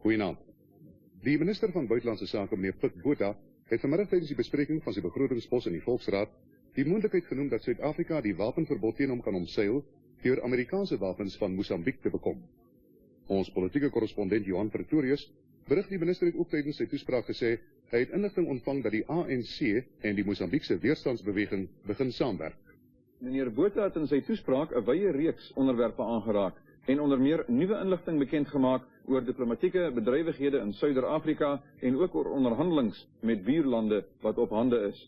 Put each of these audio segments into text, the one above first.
Goeienaand. Die minister van Buitenlandse Sake, meneer Pik Botha, het vanmiddag tijdens die bespreking van sy begrotingspos in die Volksraad die moontlikheid genoem dat Suid-Afrika die wapenverbod teen hom kan omseil deur Amerikaanse wapens van Mosambiek te bekom. Ons politieke korrespondent Johan Pretorius berig die minister het ook tydens sy toespraak gesê hy het inligting ontvang dat die ANC en die Mosambiekse weerstandsbeweging begin saamwerk. Meneer Botha het in sy toespraak 'n wye reeks onderwerpe aangeraak en onder meer nuwe inligting bekend gemaak oor diplomatieke bedrywighede in Suider-Afrika en ook oor onderhandelings met buurlande wat op hande is.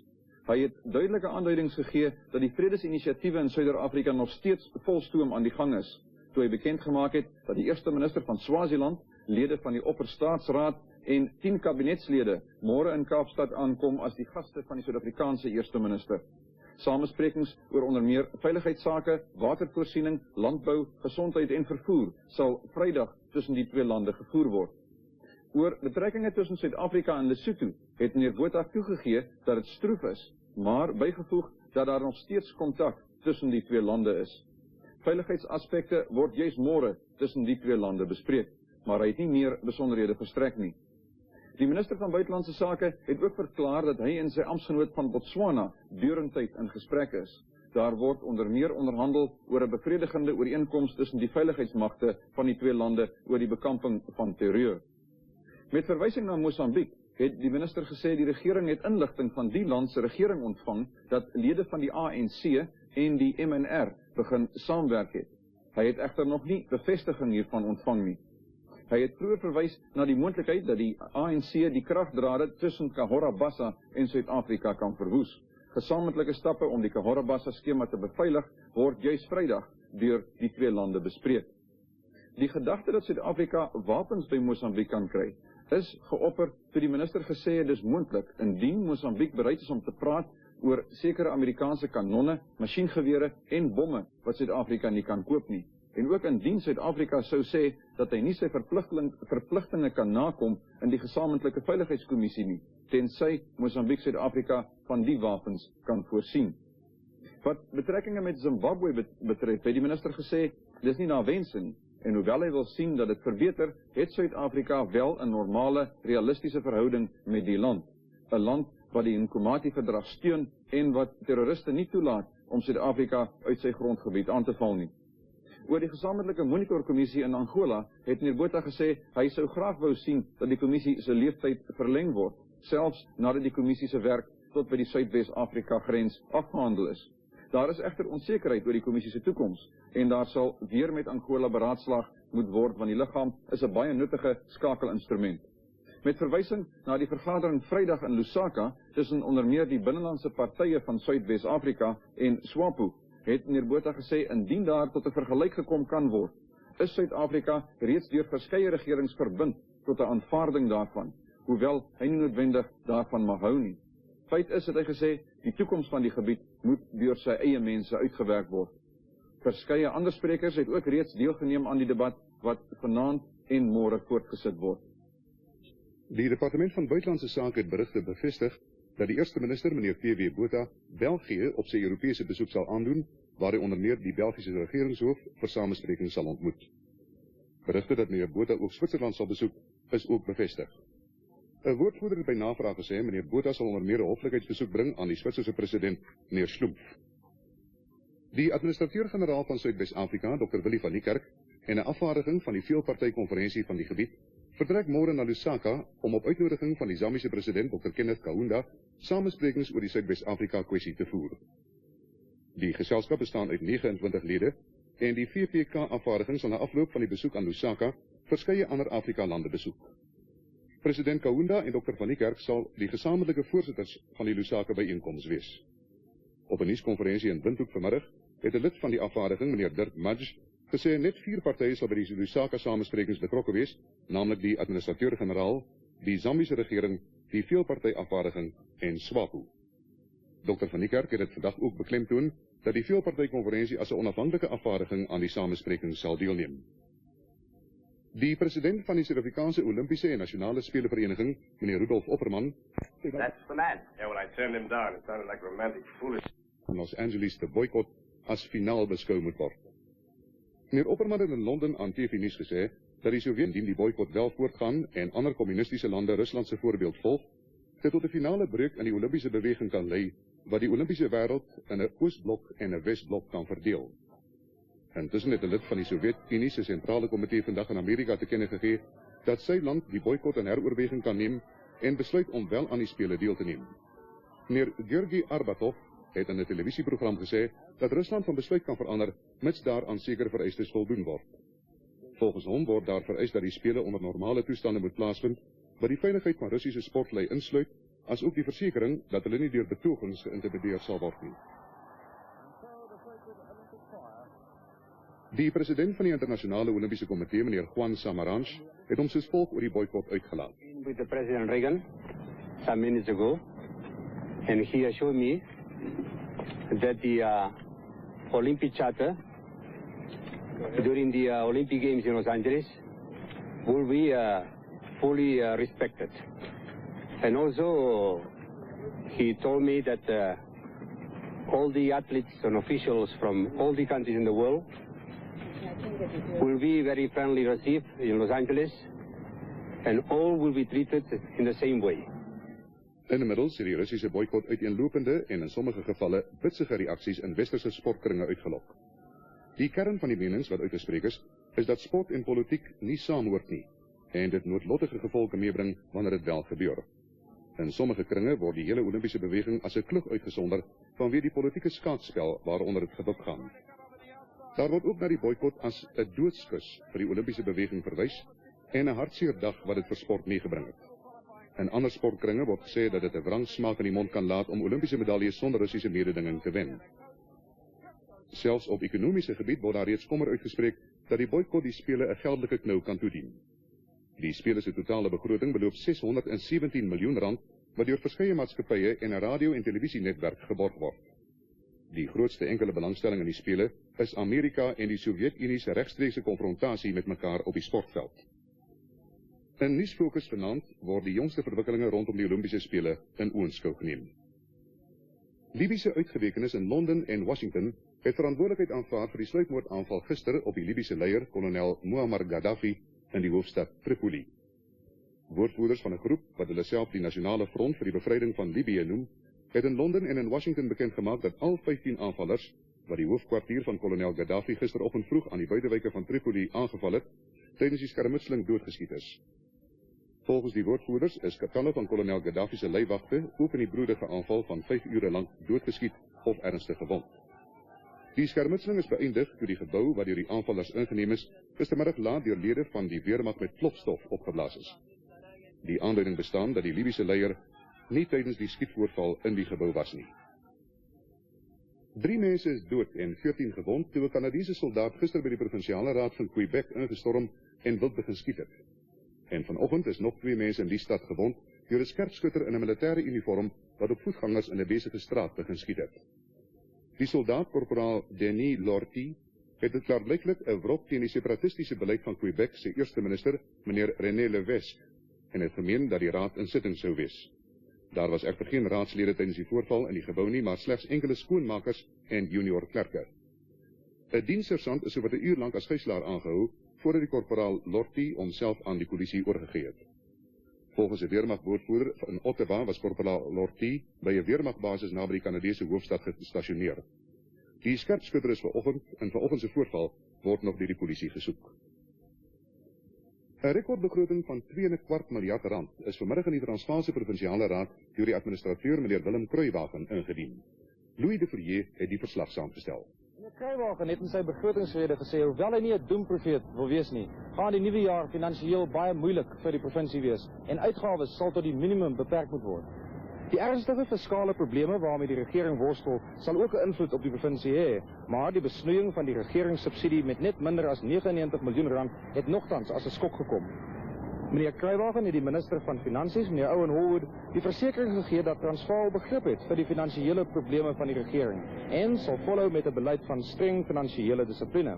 Hy het duidelike aanduidings gegee dat die vredesinisiatiewe in Suider-Afrika nog steeds volstoom aan die gang is, toe hy bekend gemaak het dat die eerste minister van Swaziland, lede van die Opperstaatsraad en 10 kabinetslede môre in Kaapstad aankom as die gaste van die Suid-Afrikaanse eerste minister. Samesprekings oor onder meer veiligheidssake, watervoorsiening, landbou, gesondheid en vervoer sal Vrydag tussen die twee lande gevoer word. Oor betrekkinge tussen Suid-Afrika en Lesotho het meneer Botha toegegee dat dit stroef is, maar bygevoeg dat daar nog steeds kontak tussen die twee lande is. Veiligheidsaspekte word juis môre tussen die twee lande bespreek, maar hy het nie meer besonderhede verstrek nie. Die minister van Buitenlandse Sake het ook verklaar dat hy en sy amptgenoot van Botswana deurentyd in gesprek is. Daar word onder meer onderhandel oor 'n bevredigende ooreenkoms tussen die veiligheidsmagte van die twee lande oor die bekamping van terreur. Met verwysing na Mosambiek het die minister gesê die regering het inligting van die land se regering ontvang dat lede van die ANC en die MNR begin saamwerk het. Hy het egter nog nie bevestiging hiervan ontvang nie. Hy het vroeër verwys na die moontlikheid dat die ANC die kragdrade tussen Cahora Bassa en Suid-Afrika kan verwoes. Gesamentlike stappe om die Cahora Bassa skema te beveilig word juis Vrydag deur die twee lande bespreek. Die gedagte dat Suid-Afrika wapens by Mosambiek kan kry, is geopper toe die minister gesê het dis moontlik indien Mosambiek bereid is om te praat oor sekere Amerikaanse kanonne, masjiengewere en bomme wat Suid-Afrika nie kan koop nie. En ook indien Suid-Afrika sou sê dat hy nie sy verpligtinge kan nakom in die gesamentlike veiligheidskommissie nie, tensy Mosambiek Suid-Afrika van die wapens kan voorsien. Wat betrekkinge met Zimbabwe betref, het die minister gesê, dis nie na wense nie, en hoewel hy wil sien dat dit verbeter, het Suid-Afrika wel 'n normale, realistiese verhouding met die land. 'n Land wat die Nkomati-verdrag steun en wat terroriste nie toelaat om Suid-Afrika uit sy grondgebied aan te val nie. Oor die gesamentlike monitorkommissie in Angola het meneer Botha gesê hy sou graag wou sien dat die kommissie se leeftyd verleng word, selfs nadat die kommissie se werk tot by die Suidwes-Afrika grens afgehandel is. Daar is egter onsekerheid oor die kommissie se toekoms en daar sal weer met Angola beraadslaag moet word want die liggaam is 'n baie nuttige skakelinstrument. Met verwysing na die vergadering Vrydag in Lusaka tussen onder meer die binnelandse partye van Suidwes-Afrika en SWAPO het meneer Botha gesê indien daar tot 'n vergelyk gekom kan word, is Suid-Afrika reeds deur verskeie regerings verbind tot 'n aanvaarding daarvan, hoewel hy nie noodwendig daarvan mag hou nie. Feit is, het hy gesê, die toekoms van die gebied moet deur sy eie mense uitgewerk word. Verskeie ander sprekers het ook reeds deelgeneem aan die debat wat vanaand en môre voortgesit word. Die departement van Buitenlandse Sake het berigte bevestig dat die eerste minister, meneer P.W. Botha, België op sy Europese besoek sal aandoen, waar hy onder meer die Belgiese regeringshoof vir samesprekings sal ontmoet. Berigte dat meneer Botha ook Switserland sal besoek, is ook bevestig. 'n woordvoerder het by navraag gesê, meneer Botha sal onder meer 'n hoflikheidsbesoek bring aan die Switserse president, meneer Schlumpf. Die administrateur-generaal van Suidwes-Afrika, Dr. Willie van Niekerk, en 'n afvaardiging van die veelpartykonferensie van die gebied, vertrek môre na Lusaka om op uitnodiging van die Zambiese president, Dr. Kenneth Kaunda, samesprekings oor die Suidwes-Afrika kwessie te voer. Die geselskap bestaan uit 29 lede en die VPK-afvaardiging sal na afloop van die besoek aan Lusaka verskeie ander Afrika-lande besoek. President Kaunda en Dr. van Niekerk sal die gesamentlike voorsitters van die Lusaka byeenkoms wees. Op 'n nuuskonferensie in Windhoek vanmiddag het 'n lid van die afvaardiging, meneer Dirk Mudge, gesê net 4 partye sal by die Lusaka samesprekings betrokke wees, naamlik die administrateur-generaal, die Zambiese regering, die veelpartyafvaardiging en SWAPO. Dr. van Niekerk het dit vandag ook beklemtoon dat die veelpartykonferensie as 'n onafhanklike afvaardiging aan die samesprekings sal deelneem. Die president van die Suid-Afrikaanse Olimpiese en Nasionale Spelevereniging, meneer Rudolf Opperman, That's the man. Yeah, well, I turned him down. It sounded like romantic foolishness. van Los Angeles te boikot as finaal beskou moet word. Meneer Opperman het in Londen aan TV Nuus gesê dat die Sowjet, indien die boikot wel voortgaan en ander communistische lande Rusland se voorbeeld volg, dit tot 'n finale breuk in die Olympiese beweging kan lei, wat die Olympiese wêreld in 'n Oosblok en 'n Wesblok kan verdeel. Intussen het 'n lid van die Sowjet-Unie se sentrale komitee vandag in Amerika te kenne gegee dat sy land die boikot in heroorweging kan neem en besluit om wel aan die spele deel te neem. Meneer Georgi Arbatov het in 'n televisieprogram gesê dat Rusland van besluit kan verander mits daar aan sekere vereistes voldoen word. Volgens hom word daar vereis dat die spele onder normale toestande moet plaasvind, wat die veiligheid van Russiese sportlei insluit, as ook die versekering dat hulle nie deur betogings geïntimideer sal word nie. Die president van die internasionale Olympiese komitee, meneer Juan Samaranch, het hom soos volg oor die boikot uitgelaat. With the President Reagan some minutes ago, and he assured me that the Olympic Charter during the Olympic Games in Los Angeles will be fully respected. And also, he told me that all the athletes and officials from all the countries in the world will be very friendly received in Los Angeles, and all will be treated in the same way. Inmiddels het die Russiese boikot uiteenlopende en in sommige gevalle bitsige reaksies in westerse sportkringe uitgelok. Die kern van die menings wat uitgespreek is dat sport en politiek nie saamhoort nie en dit noodlottige gevolge meebring wanneer dit wel gebeur. In sommige kringe word die hele Olympiese beweging as 'n klug uitgesonder vanweë die politieke skaakspel waaronder dit gebuk gaan. Daar word ook na die boikot as 'n doodskus vir die Olympiese beweging verwys en 'n hartseer dag wat dit vir sport meegebring het. In ander sportkringe word gesê dat dit 'n wrang smaak in die mond kan laat om Olympiese medaljes sonder Russiese mededinging te wen. Selfs op ekonomiese gebied word daar reeds kommer uitgespreek dat die boikot die spele 'n geldelike knou kan toedien. Die spele se totale begroting beloop 617 miljoen rand wat deur verskeie maatskappye en 'n radio- en televisienetwerk geborg word. Die grootste enkele belangstelling in die spele is Amerika en die Sowjet-Unie se regstreekse konfrontasie met mekaar op die sportveld. In nuusfokus vanaand word die jongste verwikkelinge rondom die Olympiese spele in oënskou geneem. Libiese uitgewekenes in Londen en Washington het verantwoordelikheid aanvaar vir die sluipmoordaanval gister op die Libiese leier, kolonel Muammar Gaddafi, in die hoofstad Tripoli. Woordvoerders van 'n groep wat hulle self die Nasionale Front vir die Bevryding van Libië noem, het in Londen en in Washington bekend gemaak dat al 15 aanvallers, wat die hoofkwartier van kolonel Gaddafi gisteroggend vroeg aan die buitewyke van Tripoli aangeval het, tydens die skermutseling doodgeskiet is. Volgens die woordvoerders is talle van kolonel Gaddafi se leiwagte ook in die bloedige aanval van 5 ure lank doodgeskiet of ernstig gewond. Die skermutseling is beëindig toe die gebou waar deur die aanvallers ingeneem is, gistermiddag laat deur lede van die weermag met plofstof opgeblaas is. Die aanduiding bestaan dat die Libiese leier nie tydens die skietvoorval in die gebou was nie. 3 mense is dood en 14 gewond toe 'n Kanadese soldaat gister by die provinsiale raad van Quebec ingestorm en wild begin skiet het. En vanoggend is nog 2 mense in die stad gewond deur 'n skerpskutter in 'n militêre uniform wat op voetgangers in 'n besige straat begin skiet het. Die soldaat, korporaal Denis Lortie, het dit klaarblyklik 'n wrok teen die separatistiese beleid van Quebec se eerste minister, meneer René Levesque, en het gemeen dat die raad in sitting sou wees. Daar was egter geen raadslede tydens die voorval in die gebou nie, maar slegs enkele skoonmakers en junior klerke. 'n Dienssersant is sowat 'n uur lank as gijslaar aangehou voordat die korporaal Lortie homself aan die polisie oorgegee het. Volgens 'n weermagwoordvoerder in Ottawa was korporaal Lortie by 'n weermagbasis naby die Kanadese hoofstad gestasioneer. Die skerpskutter is vanoggend en vanoggend se voorval word nog deur die polisie gesoek. 'n Rekordbegroting van 2,25 miljard rand is vanmiddag in die Transvaalse Provinsiale Raad deur die administrateur meneer Willem Kruiwagen ingedien. Louis de Villiers het die verslag saamgestel. Meneer Kruiwagen het in sy begrotingsrede gesê, hoewel hy nie 'n doemprofeet wil wees nie, gaan die nuwe jaar finansiëel baie moeilik vir die provinsie wees en uitgawes sal tot die minimum beperk moet word. Die ernstige fiskale probleme waarmee die regering worstel, sal ook 'n invloed op die provinsie hê, maar die besnoeiing van die regeringssubsidie met net minder as 99 miljoen rand het nogtans as 'n skok gekom. Meneer Kruiwagen het die minister van Finansies, meneer Owen Horwood, die versekering gegee dat Transvaal begrip het vir die finansiële probleme van die regering en sal volhou met 'n beleid van streng finansiële dissipline.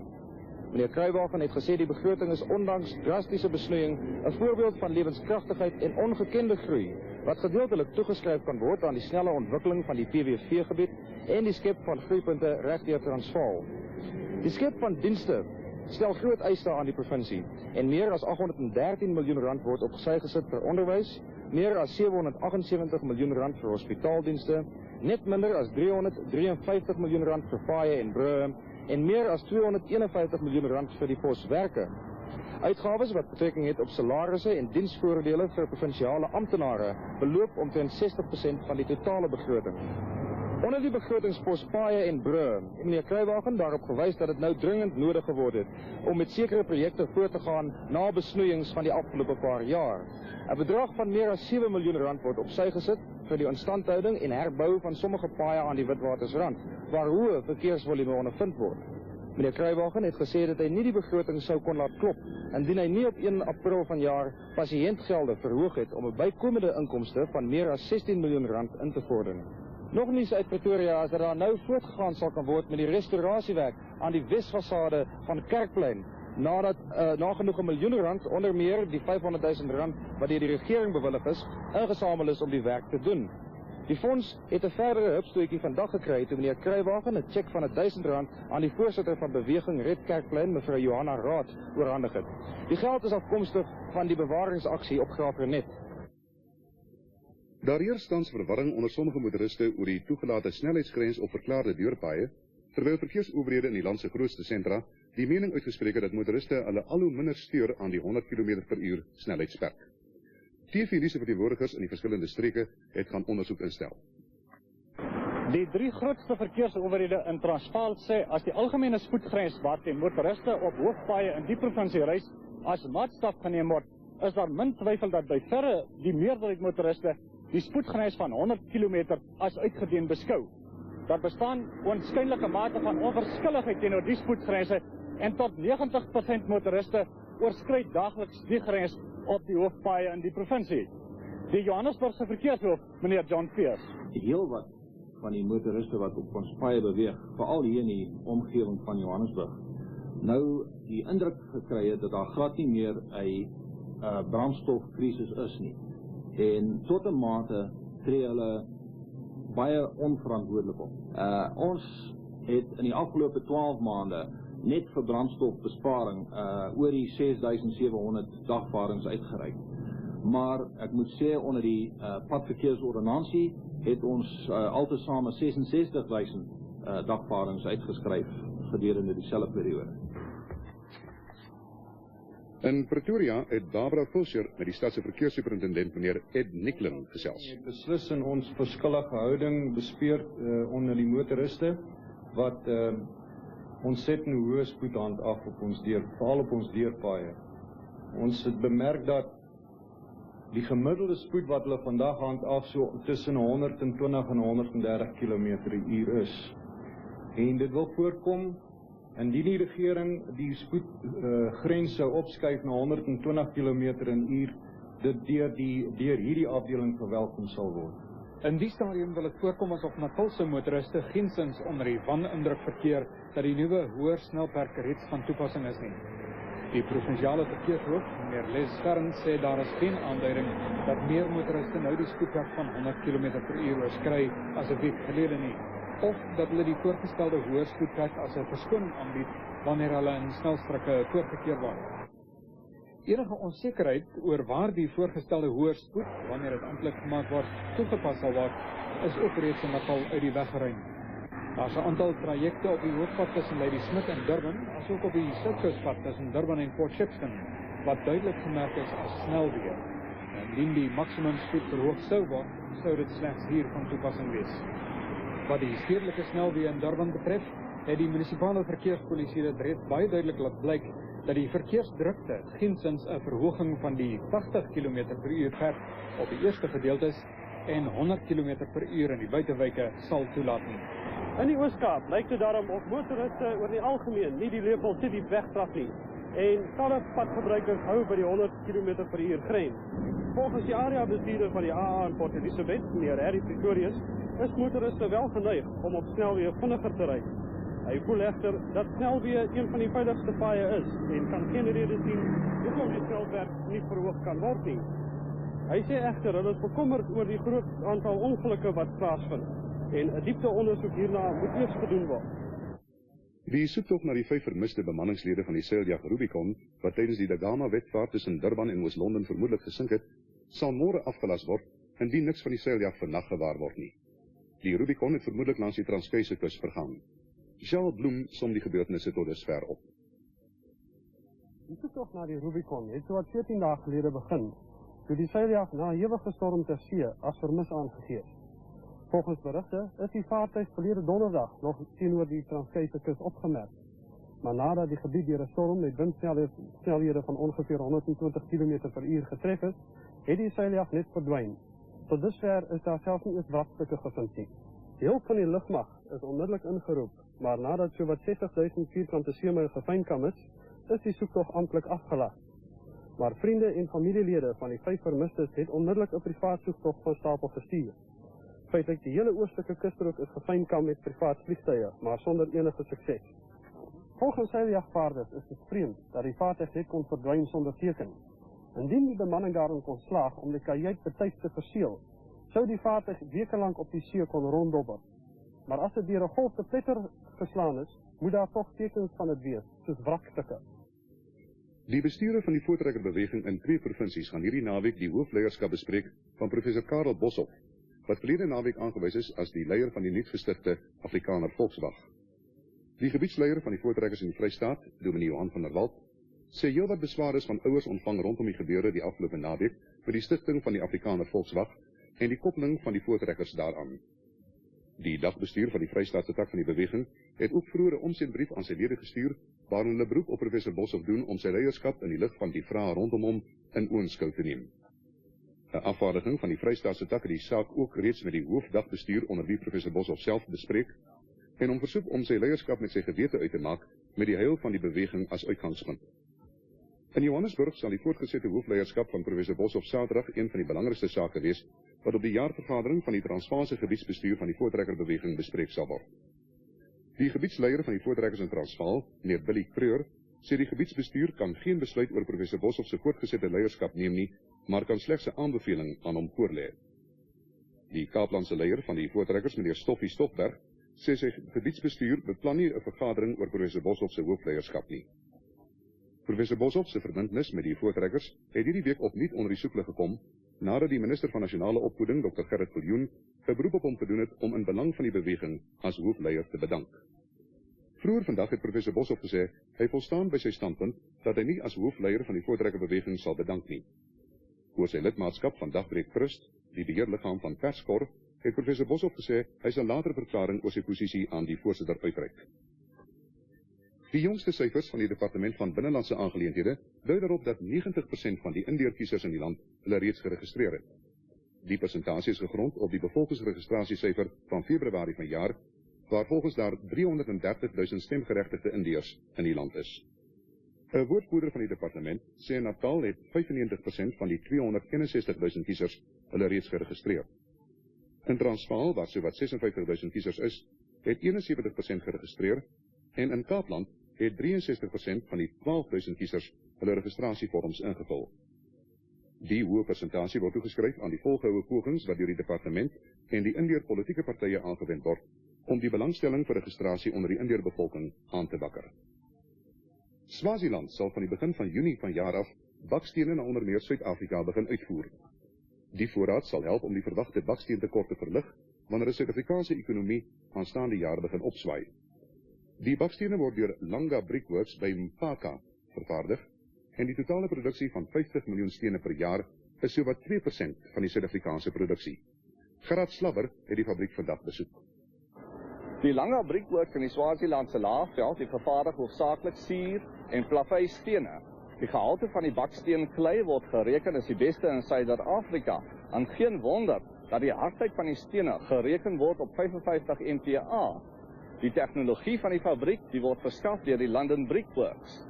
Meneer Kruiwagen het gesê die begroting is ondanks drastiese besnoeiing 'n voorbeeld van lewenskragtigheid en ongekende groei, wat gedeeltelik toegeskryf kan word aan die snelle ontwikkeling van die PWV-gebied en die skep van groeipunte reg deur Transvaal. Die skep van dienste stel groot eise aan die provinsie en meer as R813 miljoen word opgesy gesit vir onderwys, meer as R778 miljoen vir hospitaaldienste, net minder as R353 miljoen vir paaie en brûe en meer as R251 miljoen vir die poswerke. Uitgawes wat betrekking het op salarisse en diensvoordele vir provinsiale amptenare beloop omtrent 60% van die totale begroting. Onder die begrotingspos paaie en brûe, het meneer Kruiwagen daarop gewys dat dit nou dringend nodig geword het om met sekere projekte voort te gaan na besnoeiings van die afgelope paar jaar. 'n Bedrag van meer as R7 miljoen word opsy gesit vir die instandhouding en herbou van sommige paaie aan die Witwatersrand, waar hoë verkeersvolume ondervind word. Meneer Kruiwagen het gesê dat hy nie die begroting sou kon laat klop indien hy nie op 1 April vanjaar pasiëntgelde verhoog het om 'n bykomende inkomste van meer as R16 miljoen in te vorder. Nog nuus uit Pretoria is dat daar nou voortgegaan sal kan word met die restaurasiewerk aan die wesfassade van Kerkplein, nadat nagenoeg R1 miljoen, onder meer die R500 000 wat deur die regering bewillig is, ingesamel is om die werk te doen. Die fonds het 'n verdere hupstootjie vandag gekry toe meneer Kruiwagen 'n tjek van R1000 aan die voorsitter van Beweging Red Kerkplein, mevrou Johanna Raad, oorhandig het. Die geld is afkomstig van die bewaringsaksie op Graafrenet. Daar heers tans verwarring onder sommige motoriste oor die toegelate snelheidsgrens op verklaarde deurpaaie, terwyl verkeersowerhede in die land se grootste sentra die mening uitgespreek het dat motoriste hulle al hoe minder steur aan die 100 km/h snelheidsperk. TV-nuus verteenwoordigers in die verskillende streke het gaan ondersoek instel. Die 3 grootste verkeersowerhede in Transvaal sê as die algemene spoedgrens waarteen motoriste op hoofpaaie in die provinsie reis as maatstaf geneem word, is daar min twyfel dat by verre die meerderheid motoriste die spoedgrens van 100 km as uitgedien beskou. Daar bestaan oënskynlike mate van onverskilligheid teenoor die spoedgrense en tot 90% motoriste oorskry daagliks die grens op die hoofpaaie in die provinsie. Die Johannesburgse verkeershoof, meneer John Fears. Heel wat van die motoriste wat op ons paaie beweeg, veral hier in die omgewing van Johannesburg, nou die indruk gekry het dat daar glad nie meer 'n brandstofkrisis is nie. En tot 'n mate tree hulle baie onverantwoordelik op. Ons het in die afgelope 12 maande net vir brandstofbesparing oor die 6700 dagvaardings uitgereik. Maar ek moet sê onder die padverkeersordonnansie het ons altesaam 66.000 dagvaardings uitgeskryf gedurende dieselfde periode. In Pretoria het Barbara Fulcher met die stadse verkeerssuperintendent meneer Ed Nicklin gesels. Het beslis in ons verskillige houding bespeer onder die motoriste wat ontsettend hoë spoed handhaaf op ons veral op ons deurpaaie. Ons het bemerk dat die gemiddelde spoed wat hulle vandag handhaaf so tussen 120 en 130 km/h is. En dit wil voorkom indien die regering die spoedgrens sou opskuif na 120 km/h, dit deur hierdie afdeling verwelkom sal word. In die stadium wil dit voorkom asof Natalse motoriste geensins onder die wanindruk verkeer dat die nuwe hoër snelperk reeds van toepassing is nie. Die provinsiale verkeershoof, meneer Les Ferns, sê daar is geen aanduiding dat meer motoriste nou die spoedweg van 100 km/h oorskry as 'n week gelede nie, of dat hulle die voorgestelde hoër spoedweg as 'n verskoning aanbied wanneer hulle in snelstrikke voorgekeer word. Enige onsekerheid oor waar die voorgestelde hoër spoed, wanneer dit amptelik gemaak word, toegepas sal word, is ook reeds in Natal uit die weg geruim. Daar is 'n aantal trajecte op die hoofpad tussen Ladysmith en Durban, asook op die Suidkuspad tussen Durban en Port Shepstone, wat duidelik gemerk is as snelweë. Indien die maksimum spoed verhoog sou word, sou dit slegs hier van toepassing wees. Wat die stedelike snelweë in Durban betref, het die munisipale verkeerspolisie dit reeds baie duidelik laat blyk dat die verkeersdrukte geensins 'n verhoging van die 80 km/h pad op die eerste gedeeltes en 100 km/h in die buitewyke sal toelaat nie. In die Oos-Kaap lyk dit daarom of motoriste oor die algemeen nie die Leopold City wegtrap nie en talle padgebruikers hou by die 100 km/h grens. Volgens die area bestuurder van die AA in Port Elizabeth, meneer Harry Pretorius, is motoriste wel geneig om op snelweë vinniger te ry. Hy voel egter dat snelweë een van die veiligste paaie is en kan geen rede sien hoekom die snelweg nie verhoog kan word nie. Hy sê egter hulle is bekommerd oor die groot aantal ongelukke wat plaasvind en 'n diepte ondersoek hierna moet eers gedoen word. Die soektog na die 5 vermiste bemanningslede van die seiljag Rubicon, wat tydens die Dagama-wetvaart tussen Durban en Oos-London vermoedelik gesink het, sal môre afgelas word, indien niks van die seiljag vannag gewaar word nie. Die Rubicon het vermoedelik langs die Transkeise kus vergaan. Charles Bloem som die gebeurtenisse tot dusver op. Die soektog na die Rubicon het sowat 14 dae gelede begin, toe die seiljag na 'n hewige storm ter see as vermis aangegee. Volgens berigte is die vaartuig verlede donderdag nog teenoor die Transkeise kus opgemerk, maar nadat die gebied deur 'n storm met windsnelhede van ongeveer 120 km/h getref is, het die seiljag net verdwyn. Tot dusver is daar selfs nie eens wrakstukke gevind nie. Die hulp van die lugmag is onmiddellik ingeroep, maar nadat sowat 60.000 vierkante seemyl gefynkam is die soektog amptelik afgelas. Maar vriende en familielede van die 5 vermistes het onmiddellik 'n privaat soektog van stapel gestuur. Feitlik die hele oostelike kustrook is gefynkam met privaat vliegtuie, maar sonder enige sukses. Volgens seiljagvaarders is dit vreemd dat die vaartuig net kon verdwyn sonder teken. Indien die bemanning daarin kon slaag om die kajuit betyds te verseël, sou die vaartuig wekenlang op die see kon ronddobber. Maar as dit deur 'n golf te pletter geslaan is, moet daar tog tekens van dit wees, soos wrakstukke. Die bestuurder van die voortrekkerbeweging in 2 provinsies gaan hierdie naweek die hoofleierskap bespreek van professor Karel Boshoff, wat verlede naweek aangewys is as die leier van die nuutgestigte Afrikaner Volkswag. Die gebiedsleier van die voortrekkers in die Vrystaat, Dominee Johan van der Walt, sê heelwat beswaar is van ouers ontvang rondom die gebeure die afgelope naweek vir die stigting van die Afrikaner Volkswag en die koppeling van die voortrekkers daaraan. Die dagbestuur van die Vrystaatse tak van die beweging het ook vroeër 'n omsendbrief aan sy lede gestuur waarin hulle beroep op professor Boshoff doen om sy leierskap in die lig van die vrae rondom hom in oënskou te neem. 'n Afvaardiging van die Vrystaatse tak het die saak ook reeds met die hoofdagbestuur onder wie professor Boshoff self bespreek en hom versoek om sy leierskap met sy gewete uit te maak met die heil van die beweging as uitgangspunt. In Johannesburg sal die voortgesette hoofleierskap van professor Boshoff Saterdag een van die belangrikste sake wees wat op die jaarvergadering van die Transvaalse gebiedsbestuur van die voortrekkerbeweging bespreek sal word. Die gebiedsleier van die voortrekkers in Transvaal, meneer Billy Kreur, sê die gebiedsbestuur kan geen besluit oor professor Boshoff se voortgesette leierskap neem nie, maar kan slegs 'n aanbeveling aan hom voorlê. Die Kaaplandse leier van die voortrekkers, meneer Stoffie Stoffberg, sê sy gebiedsbestuur beplan nie 'n vergadering oor professor Boshoff se hoofleierskap nie. Professor Boshoff se verbintenis met die voortrekkers het hierdie week opnuut onder die soeklig gekom, nadat die minister van nasionale opvoeding, Dr. Gerrit Viljoen, 'n beroep op hom gedoen het om in belang van die beweging as hoofleier te bedank. Vroeër vandag het professor Boshoff gesê hy volstaan by sy standpunt dat hy nie as hoofleier van die voortrekkerbeweging sal bedank nie. Oor sy lidmaatskap van Dagbreek Trust, die beheerliggaam van Perscor, het professor Boshoff gesê hy sal later verklaring oor sy posisie aan die voorsitter uitreik. Die jongste syfers van die Departement van Binnelandse Aangeleenthede dui daarop dat 90% van die indeurkiesers in die land hulle reeds geregistreer het. Die persentasie is gegrond op die bevolkingsregistrasiesyfer van Februarie vanjaar, waar volgens daar 330.000 stemgeregtigde indiërs in die land is. 'n Woordvoerder van die departement sê in Natal het 95% van die 261.000 kiesers hulle reeds geregistreer. In Transvaal, waar sowat 56.000 kiesers is, het 71% geregistreer en in Kaapland het 63% van die 12.000 kiesers hulle registrasievorms ingevul. Die hoë persentasie word toegeskryf aan die volgehoue pogings wat deur die departement en die indeer politieke partye aangewend word om die belangstelling vir registrasie onder die indeerbevolking aan te wakker. Swaziland sal van die begin van Junie vanjaar af bakstene na onder meer Suid-Afrika begin uitvoer. Die voorraad sal help om die verwagte baksteentekort te verlig wanneer die Suid-Afrikaanse ekonomie aanstaande jaar begin opswaai. Die bakstene word deur Langa Brickworks by Mpaka vervaardig en die totale produksie van 50 miljoen stene per jaar is sowat 2% van die Suid-Afrikaanse produksie. Gerard Slabber het die fabriek vandag besoek. Die Langa Brickworks in die Swazilandse Laagveld het vervaardig hoofsaaklik suur en plaveistene. Die gehalte van die baksteenklei word gereken as die beste in Suider-Afrika. En geen wonder dat die hardheid van die stene gereken word op 55 MPa. Die tegnologie van die fabriek die word verskaf deur die London Brickworks.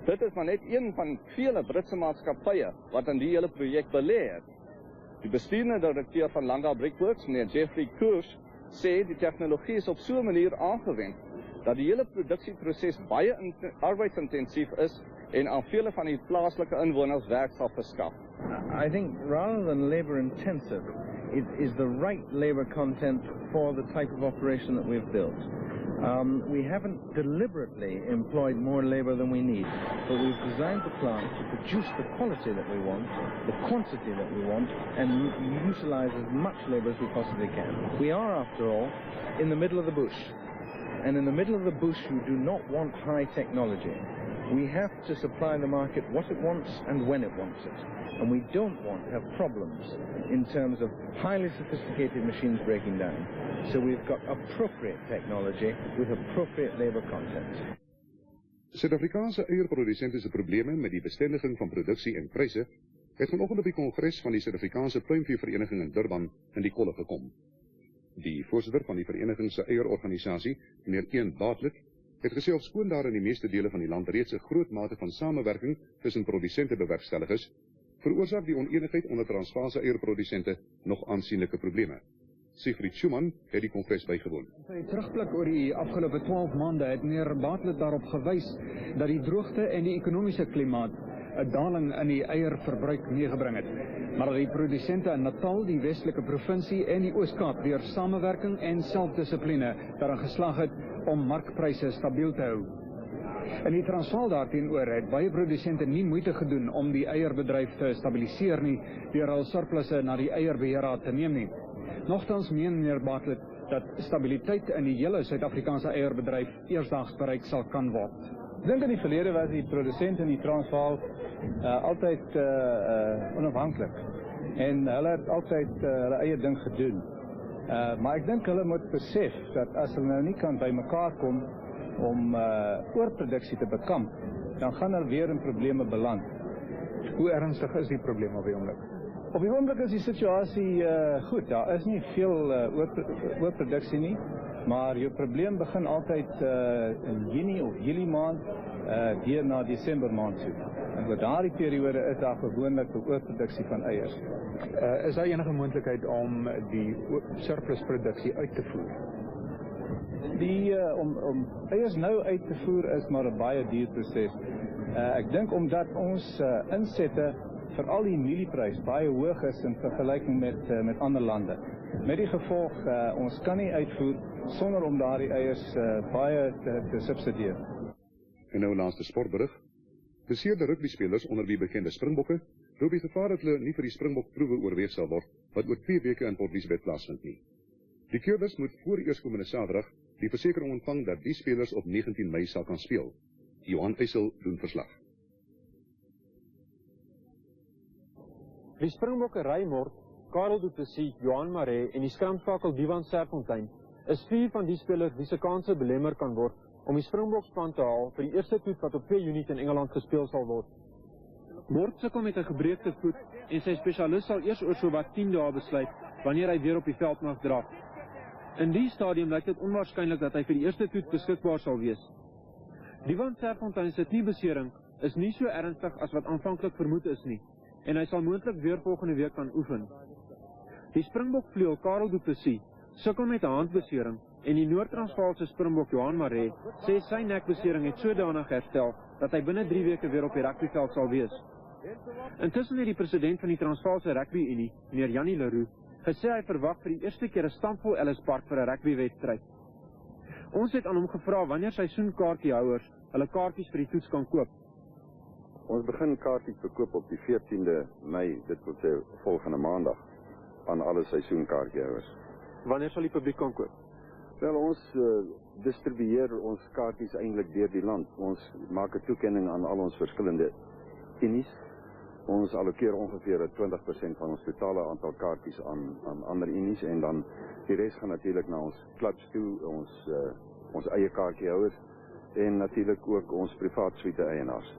Dit is maar net een van vele Britse maatskappye wat aan die hele projek belê het. Die bestuurende direkteur van Langa Brickworks, meneer Jeffrey Koers, sê die tegnologie is op so 'n manier aangewend dat die hele produksieproses baie arbeidsintensief is en aan vele van die plaaslike inwoners werk sal verskaf. I think rather than labor intensive, it is the right labor content for the type of operation that we've built. We haven't deliberately employed more labor than we need, but we've designed the plant to produce the quality that we want, the quantity that we want, and utilize as much labor as we possibly can. We are, after all, in the middle of the bush. And in the middle of the bush, you do not want high technology. We have to supply the market what it wants and when it wants it. And we don't want to have problems in terms of highly sophisticated machines breaking down. So we've got appropriate technology with appropriate labor content. Suid-Afrikaanse eierprodusente se probleme met die bestendiging van produksie en pryse het vanoggend op die kongres van die Suid-Afrikaanse Pluimveevereniging in Durban in die kolle gekom. Die voorsitter van die vereniging se eierorganisasie, meneer Ian Bartlett, het gesê ofskoon daar in die meeste dele van die land reeds 'n groot mate van samewerking tussen produsente bewerkstellig is, veroorsaak die oneenigheid onder Transvaalse eierprodusente nog aansienlike probleme. Siegfried Schumann het die kongres bygewoon. Sy terugblik oor die afgelope 12 maande het meneer Bartlett daarop gewys dat die droogte en die ekonomiese klimaat 'n daling in die eierverbruik meegebring het, maar dat die produsente in Natal, die Westelike provinsie en die Oos-Kaap deur samewerking en selfdissipline daarin geslaag het om markpryse stabiel te hou. In die Transvaal daarteenoor het baie produsente nie moeite gedoen om die eierbedryf te stabiliseer nie deur hul surplusse na die eierbeheerraad te neem nie. Nogtans meen meneer Bartlett dat stabiliteit in die hele Suid-Afrikaanse eierbedryf eersdaags bereik sal kan word. Ek dink in die verlede was die produsente in die Transvaal altyd onafhanklik en hulle het altyd hulle eie ding gedoen. Maar ek dink hulle moet besef dat as hulle nou nie kan by mekaar kom om oorproduksie te bekamp, dan gaan hulle weer in probleme beland. Hoe ernstig is die probleem op die oomblik? Op die oomblik is die situasie goed. Daar is nie veel oorproduksie nie, maar jou probleem begin altyd in Junie of Julie maand deur na Desember maand toe. En oor daardie periode is daar gewoonlik 'n oorproduksie van eiers. Is daar enige moontlikheid om die surplusproduksie uit te voer? Om eiers nou uit te voer is maar 'n baie duur proses. Ek dink omdat ons insette vir al die mielieprys baie hoog is in vergelyking met ander lande. Met die gevolg, ons kan nie uitvoer sonder om daardie eiers baie te subsidieer. En nou laaste sportberig. Beseerde rugbyspelers onder wie bekende Springbokke loop die gevaar dat hulle nie vir die Springbok-proewe oorweeg sal word wat oor 2 weke in Port Elizabeth plaasvind nie. Die keurders moet voor eerskomende Saterdag die versekering ontvang dat die spelers op 19 Mei sal kan speel. Johan Eysel doen verslag. Die Springbokke Raymond, Karel Du Plessis, Johan Maree en die skramskakel Diwan Serfontein is 4 van die spelers wie se kanse belemmer kan word om die Springbokspan te haal vir die eerste toets wat op 2 Junie in Engeland gespeel sal word. Mort sukkel met 'n gebreekte voet en sy spesialis sal eers oor sowat 10 dae besluit wanneer hy weer op die veld mag draf. In die stadium lyk dit onwaarskynlik dat hy vir die eerste toets beskikbaar sal wees. Diwan Serfontein se kniebesering is nie so ernstig as wat aanvanklik vermoed is nie, en hy sal moontlik weer volgende week kan oefen. Die Springbok-vleuel Karel Du Plessis sukkel met 'n handbesering en die Noord-Transvaalse Springbok Johan Maree sê sy nekbesering het sodanig herstel dat hy binne 3 weke weer op die rugbyveld sal wees. Intussen het die president van die Transvaalse Rugby-Unie, meneer Jannie Leroux, gesê hy verwag vir die eerste keer 'n stampvol Ellis Park vir 'n rugbywedstryd. Ons het aan hom gevra wanneer seisoenkaartjiehouers hulle kaartjies vir die toets kan koop. Ons begin kaartjies verkoop op die 14de Mei, dit wil sê volgende maandag, aan alle seisoenkaartjiehouers. Wanneer sal die publiek kan koop? Wel, ons distribueer ons kaartjies eintlik deur die land. Ons maak 'n toekenning aan al ons verskillende unies. Ons allokeer ongeveer 20% van ons totale aantal kaartjies aan ander unies en dan die res gaan natuurlik na ons clubs toe, ons eie kaartjiehouers en natuurlik ook ons privaat suite eienaars.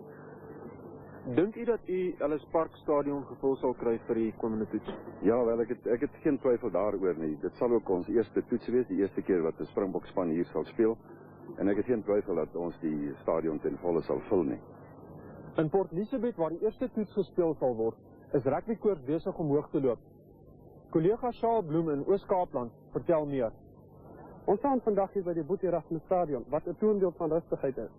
Dink u dat u Ellis Park stadion gevul sal kry vir die komende toets? Ja, wel, ek het geen twyfel daaroor nie. Dit sal ook ons eerste toets wees, die eerste keer wat 'n Springbokspan hier sal speel. En ek het geen twyfel dat ons die stadion ten volle sal vul nie. In Port Elizabeth, waar die eerste toets gespeel sal word, is rugbykoers besig om hoog te loop. Kollega Charles Bloem in Oos-Kaapland vertel meer. Ons staan vandag hier by die Boetie Erasmus Stadion, wat 'n toonbeeld van rustigheid is.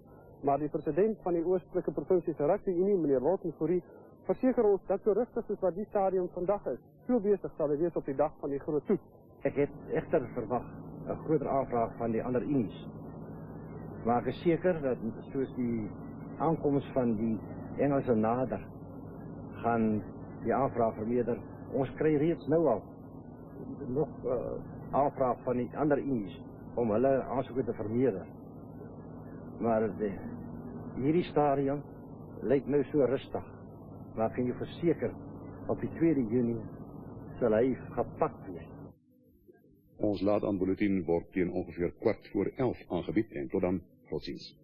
Maar die president van die Oostelike Provinsie se Rugby-Unie, meneer Walton Fourie, verseker ons dat so rustig soos wat die stadion vandag is, so besig sal hy wees op die dag van die groot toets. Ek het egter verwag 'n groter aanvraag van die ander unies maak is seker dat soos die aankoms van die Engelse nader, gaan die aanvraag vermeerder. Ons kry reeds nou al nog aanvraag van die ander unies om hulle aansoeke te vermeerder. Maar hierdie stadium lyk nou so rustig. Maar kan jy verseker, op die 2 Junie sal hy gepak wees. Ons laat aan bulletin word teen ongeveer 11:15 aangebied en tot dan, tot ziens.